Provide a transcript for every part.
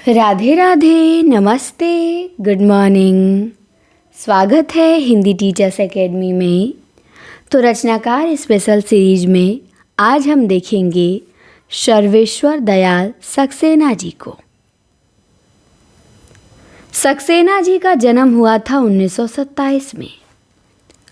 राधे राधे, नमस्ते, good morning. स्वागत है हिंदी टीचर्स एकेडमी में। तो रचनाकार स्पेशल सीरीज में आज हम देखेंगे सर्वेश्वर दयाल सक्सेना जी को। सक्सेना जी का जन्म हुआ था 1927 में।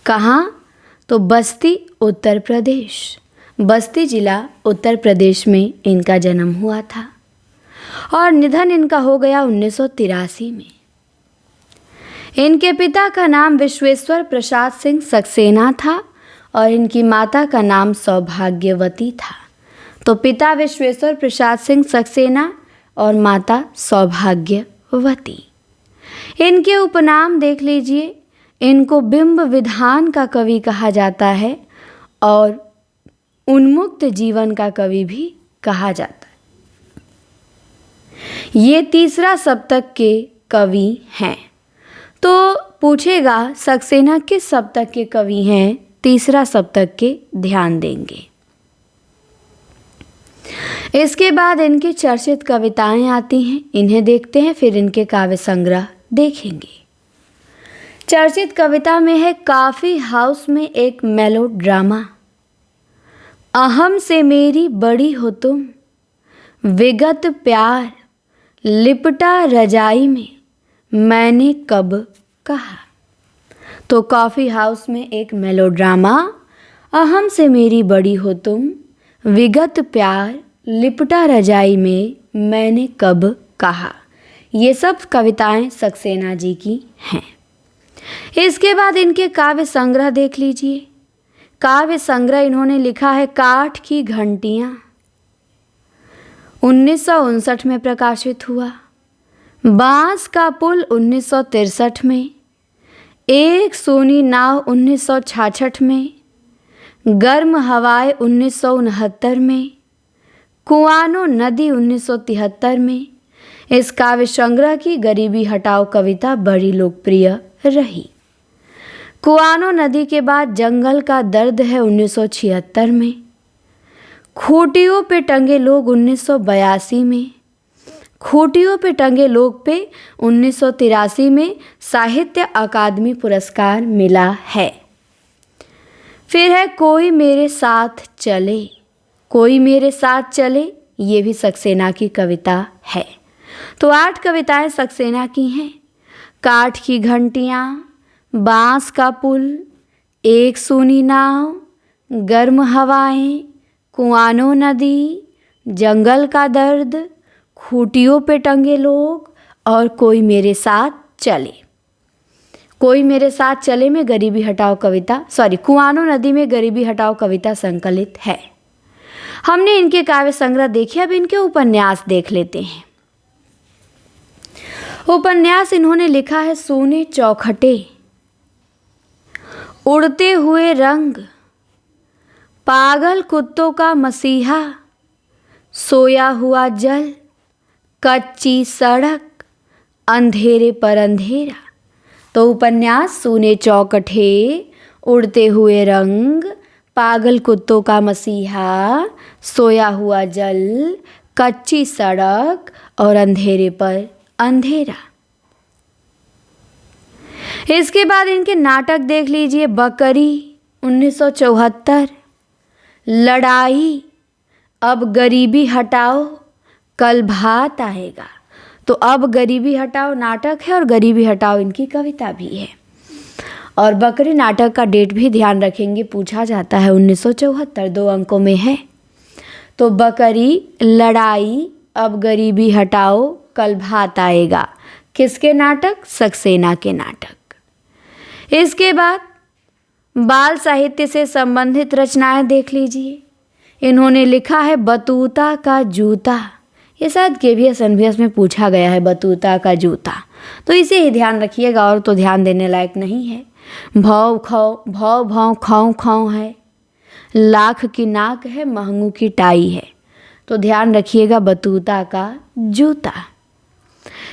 कहाँ? तो बस्ती, उत्तर प्रदेश। बस्ती जिला उत्तर प्रदेश में इनका जन्म हुआ था और निधन इनका हो गया 1983 में। इनके पिता का नाम विश्वेश्वर प्रसाद सिंह सक्सेना था और इनकी माता का नाम सौभाग्यवती था। तो पिता विश्वेश्वर प्रसाद सिंह सक्सेना और माता सौभाग्यवती। इनके उपनाम देख लीजिए। इनको बिंब विधान का कवि कहा जाता है और उन्मुक्त जीवन का कवि भी कहा जाता है। ये तीसरा सप्तक के कवि हैं। तो पूछेगा सक्सेना किस सप्तक के कवि हैं? तीसरा सप्तक के ध्यान देंगे। इसके बाद इनकी चर्चित कविताएं आती हैं, इन्हें देखते हैं, फिर इनके काव्य संग्रह देखेंगे। चर्चित कविता में है कॉफी हाउस में एक मेलोड्रामा। अहम से मेरी बड़ी हो तुम, विगत प्यार लिपटा रजाई में मैंने कब कहा। तो कॉफ़ी हाउस में एक मेलोड्रामा, अहम से मेरी बड़ी हो तुम, विगत प्यार लिपटा रजाई में मैंने कब कहा। ये सब कविताएं सक्सेना जी की हैं। इसके बाद इनके काव्य संग्रह देख लीजिए। काव्य संग्रह इन्होंने लिखा है काठ की घंटियाँ, 1959 में प्रकाशित हुआ। बांस का पुल 1963 में, एक सोनी नाव 1966 में, गर्म हवाएं 1969 में, कुआनो नदी 1973 में। इस काव्य संग्रह की गरीबी हटाओ कविता बड़ी लोकप्रिय रही। कुआनो नदी के बाद जंगल का दर्द है 1976 में। खूटियों पे टंगे लोग 1982 में। खूटियों पे टंगे लोग पे 1983 में साहित्य अकादमी पुरस्कार मिला है। फिर है कोई मेरे साथ चले। कोई मेरे साथ चले, ये भी सक्सेना की कविता है। तो 8 कविताएं सक्सेना की हैं। काठ की घंटियाँ, बांस का पुल, एक सूनी नाव, गर्म हवाएं, कुआनो नदी, जंगल का दर्द, खूटियों पे टंगे लोग और कोई मेरे साथ चले। कोई मेरे साथ चले में गरीबी हटाओ कविता, कुआनो नदी में गरीबी हटाओ कविता संकलित है। हमने इनके काव्य संग्रह देखे, अब इनके उपन्यास देख लेते हैं। उपन्यास इन्होंने लिखा है सोने चौखटे, उड़ते हुए रंग, पागल कुत्तों का मसीहा, सोया हुआ जल, कच्ची सड़क, अंधेरे पर अंधेरा। तो उपन्यास सोने चौखटे, उड़ते हुए रंग, पागल कुत्तों का मसीहा, सोया हुआ जल, कच्ची सड़क और अंधेरे पर अंधेरा। इसके बाद इनके नाटक देख लीजिए। बकरी 1974, लड़ाई, अब गरीबी हटाओ, कल भात आएगा। तो अब गरीबी हटाओ नाटक है और गरीबी हटाओ इनकी कविता भी है। और बकरी नाटक का डेट भी ध्यान रखेंगे, पूछा जाता है 1974, 2 अंकों में है। तो बकरी, लड़ाई, अब गरीबी हटाओ, कल भात आएगा, किसके नाटक? सक्सेना के नाटक। इसके बाद बाल साहित्य से संबंधित रचनाएं देख लीजिए। इन्होंने लिखा है बतूता का जूता। ये शायद KVS NVS में पूछा गया है, बतूता का जूता। तो इसे ही ध्यान रखिएगा, और तो ध्यान देने लायक नहीं है। भौ भाव खाऊं खाऊं है, लाख की नाक है, महंगू की टाई है। तो ध्यान रखिएगा बतूता का जूता।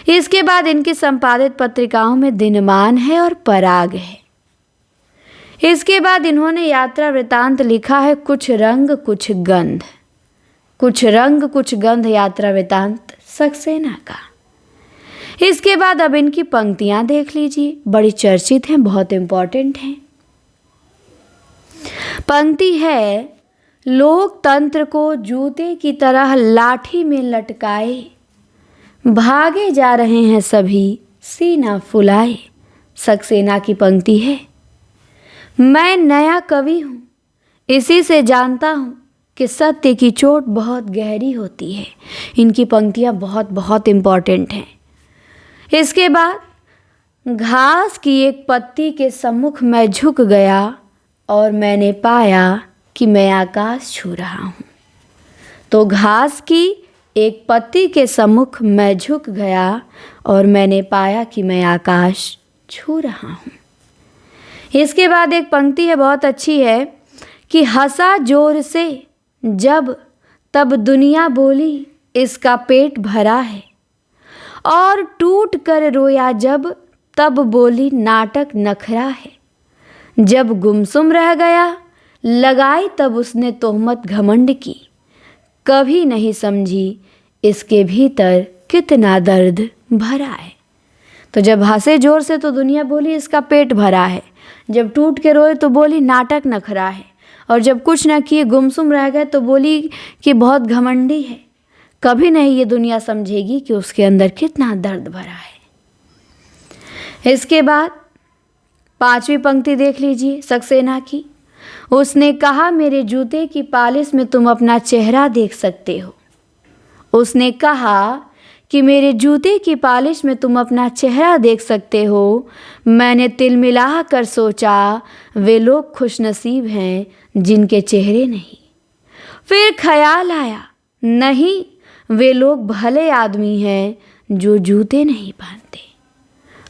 इसके बाद इनकी संपादित पत्रिकाओं में दिनमान है और पराग है। इसके बाद इन्होंने यात्रा वृतांत लिखा है कुछ रंग कुछ गंध। कुछ रंग कुछ गंध यात्रा वृतांत सक्सेना का। इसके बाद अब इनकी पंक्तियां देख लीजिए, बड़ी चर्चित हैं, बहुत इम्पोर्टेंट हैं। पंक्ति है, लोकतंत्र को जूते की तरह लाठी में लटकाए, भागे जा रहे हैं सभी सीना फुलाए। सक्सेना की पंक्ति है, मैं नया कवि हूँ, इसी से जानता हूँ कि सत्य की चोट बहुत गहरी होती है। इनकी पंक्तियाँ बहुत बहुत इम्पॉर्टेंट हैं। इसके बाद, घास की एक पत्ती के सम्मुख मैं झुक गया और मैंने पाया कि मैं आकाश छू रहा हूँ। तो घास की एक पत्ती के सम्मुख मैं झुक गया और मैंने पाया कि मैं आकाश छू रहा हूँ। इसके बाद एक पंक्ति है, बहुत अच्छी है, कि हंसा जोर से जब तब दुनिया बोली इसका पेट भरा है, और टूट कर रोया जब तब बोली नाटक नखरा है। जब गुमसुम रह गया लगाई तब उसने तोहमत घमंड की, कभी नहीं समझी इसके भीतर कितना दर्द भरा है। तो जब हंसे जोर से तो दुनिया बोली इसका पेट भरा है, जब टूट के रोए तो बोली नाटक नखरा है, और जब कुछ न किए गुमसुम रह गए तो बोली कि बहुत घमंडी है। कभी नहीं ये दुनिया समझेगी कि उसके अंदर कितना दर्द भरा है। इसके बाद 5वीं पंक्ति देख लीजिए सक्सेना की। उसने कहा मेरे जूते की पालिश में तुम अपना चेहरा देख सकते हो। उसने कहा कि मेरे जूते की पालिश में तुम अपना चेहरा देख सकते हो। मैंने तिलमिला कर सोचा वे लोग खुशनसीब हैं जिनके चेहरे नहीं। फिर ख्याल आया नहीं, वे लोग भले आदमी हैं जो जूते नहीं पहनते।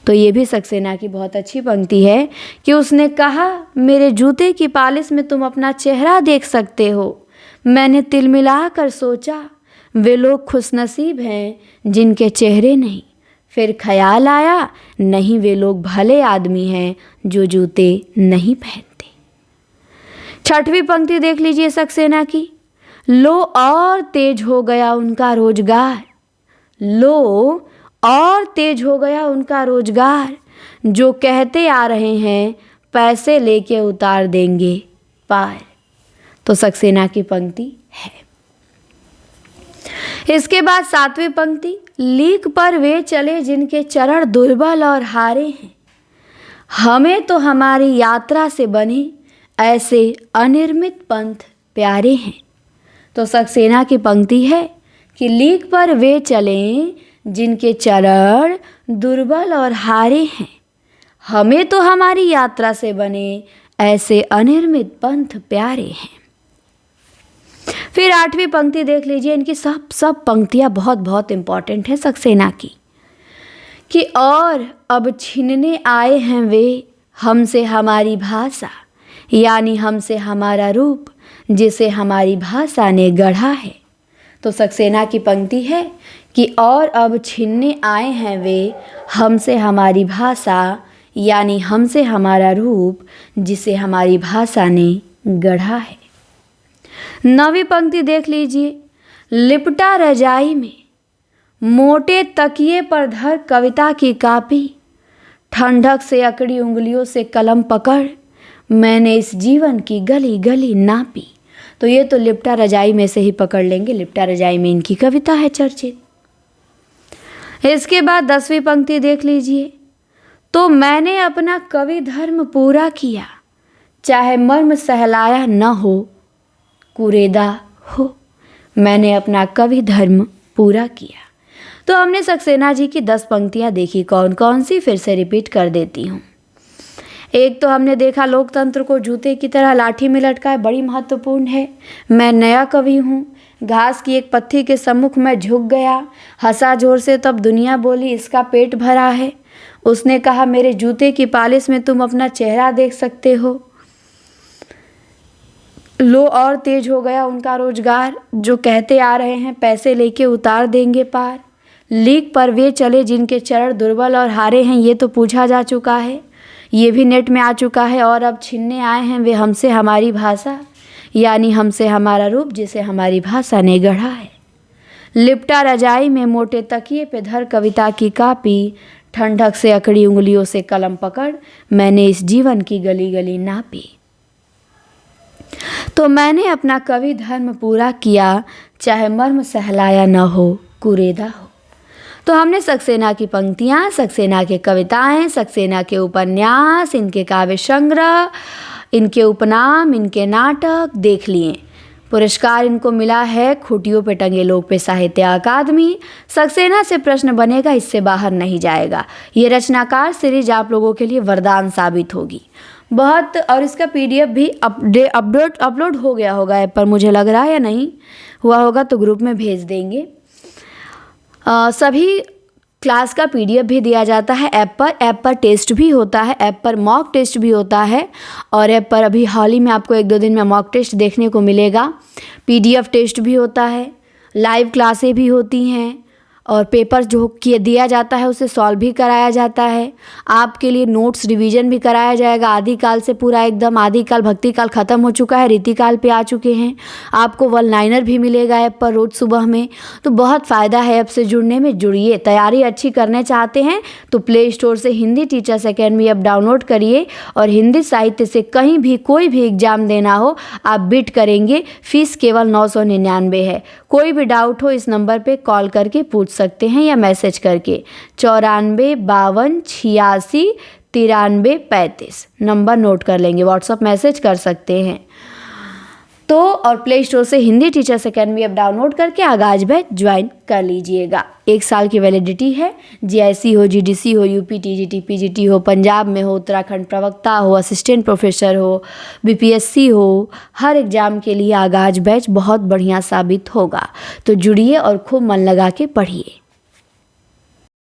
तो ये भी सक्सेना की बहुत अच्छी पंक्ति है कि उसने कहा मेरे जूते की पालिश में तुम अपना चेहरा देख सकते हो। मैंने तिलमिला कर सोचा वे लोग खुशनसीब हैं जिनके चेहरे नहीं। फिर ख्याल आया नहीं, वे लोग भले आदमी हैं जो जूते नहीं पहनते। 6वीं पंक्ति देख लीजिए सक्सेना की। लो और तेज हो गया उनका रोजगार, लो और तेज हो गया उनका रोजगार, जो कहते आ रहे हैं पैसे लेके उतार देंगे पार। तो सक्सेना की पंक्ति है। इसके बाद 7वीं पंक्ति, लीक पर वे चले जिनके चरण दुर्बल और हारे हैं, हमें तो हमारी यात्रा से बने ऐसे अनिर्मित पंथ प्यारे हैं। तो सक्सेना की पंक्ति है कि लीक पर वे चलें जिनके चरण दुर्बल और हारे हैं, हमें तो हमारी यात्रा से बने ऐसे अनिर्मित पंथ प्यारे हैं। फिर 8वीं पंक्ति देख लीजिए। इनकी सब पंक्तियाँ बहुत बहुत इम्पॉर्टेंट हैं सक्सेना की, कि और अब छीनने आए हैं वे हमसे हमारी भाषा, यानी हमसे हमारा रूप जिसे हमारी भाषा ने गढ़ा है। तो सक्सेना की पंक्ति है कि और अब छीनने आए हैं वे हमसे हमारी भाषा, यानी हमसे हमारा रूप जिसे हमारी भाषा ने गढ़ा है। 9वीं पंक्ति देख लीजिए। लिपटा रजाई में मोटे तकिए पर धर कविता की कापी, ठंडक से अकड़ी उंगलियों से कलम पकड़ मैंने इस जीवन की गली गली नापी। तो ये तो लिपटा रजाई में से ही पकड़ लेंगे, लिपटा रजाई में इनकी कविता है चर्चित। इसके बाद 10वीं पंक्ति देख लीजिए। तो मैंने अपना कवि धर्म पूरा किया, चाहे मर्म सहलाया न हो कुरेदा हो। मैंने अपना कवि धर्म पूरा किया। तो हमने सक्सेना जी की 10 पंक्तियाँ देखी, कौन कौन सी फिर से रिपीट कर देती हूँ। एक तो हमने देखा लोकतंत्र को जूते की तरह लाठी में लटकाए, बड़ी महत्वपूर्ण है। मैं नया कवि हूँ, घास की एक पत्ती के सम्मुख मैं झुक गया, हंसा जोर से तब दुनिया बोली इसका पेट भरा है। उसने कहा मेरे जूते की पालिश में तुम अपना चेहरा देख सकते हो। लो और तेज हो गया उनका रोजगार, जो कहते आ रहे हैं पैसे लेके उतार देंगे पार। लीक पर वे चले जिनके चरण दुर्बल और हारे हैं, ये तो पूछा जा चुका है, ये भी नेट में आ चुका है। और अब छीनने आए हैं वे हमसे हमारी भाषा, यानी हमसे हमारा रूप जिसे हमारी भाषा ने गढ़ा है। लिपटा रजाई में मोटे तकिए पे धर कविता की कापी, ठंडक से अकड़ी उंगलियों से कलम पकड़ मैंने इस जीवन की गली गली नापी। तो मैंने अपना कवि धर्म पूरा किया, चाहे मर्म सहलाया न हो, कुरेदा हो। तो हमने सक्सेना की पंक्तियाँ, सक्सेना के कविताएं, सक्सेना के उपन्यास, इनके काव्य संग्रह, इनके उपनाम, इनके नाटक देख लिए। पुरस्कार इनको मिला है खूटियों पे टंगे लोग पे साहित्य अकादमी। सक्सेना से प्रश्न बनेगा, इससे बाहर नहीं जाएगा। ये रचनाकार सीरीज आप लोगों के लिए वरदान साबित होगी बहुत। और इसका PDF भी अपलोड हो गया होगा ऐप पर, मुझे लग रहा है, या नहीं हुआ होगा तो ग्रुप में भेज देंगे। सभी क्लास का PDF भी दिया जाता है ऐप पर टेस्ट भी होता है, ऐप पर मॉक टेस्ट भी होता है। और ऐप पर अभी हाल ही में आपको 1-2 दिन में मॉक टेस्ट देखने को मिलेगा। PDF टेस्ट भी होता है, लाइव क्लासें भी होती हैं, और पेपर जो दिया जाता है उसे सॉल्व भी कराया जाता है। आपके लिए नोट्स रिवीजन भी कराया जाएगा। आदिकाल से पूरा एकदम, आदिकाल भक्तिकाल ख़त्म हो चुका है, रीतिकाल पे आ चुके हैं। आपको वन लाइनर भी मिलेगा ऐप पर रोज़ सुबह में। तो बहुत फ़ायदा है ऐप से जुड़ने में, जुड़िए। तैयारी अच्छी करने चाहते हैं तो प्ले स्टोर से Hindi teachers academy app download करिए, और हिंदी साहित्य से कहीं भी कोई भी एग्ज़ाम देना हो आप बिट करेंगे। फीस केवल 999 है। कोई भी डाउट हो इस नंबर पर कॉल करके पूछ सकते हैं या मैसेज करके 94 52 86 93 35 नंबर नोट कर लेंगे, व्हाट्सअप मैसेज कर सकते हैं। तो और प्ले स्टोर से Hindi teachers academy app download करके आगाज बैच ज्वाइन कर लीजिएगा। 1 साल की वैलिडिटी है। GIC हो, GDC हो, UP TGT PGT हो, पंजाब में हो, उत्तराखंड प्रवक्ता हो, असिस्टेंट प्रोफेसर हो, BPSC हो, हर एग्ज़ाम के लिए आगाज बैच बहुत बढ़िया साबित होगा। तो जुड़िए और खूब मन लगा के पढ़िए।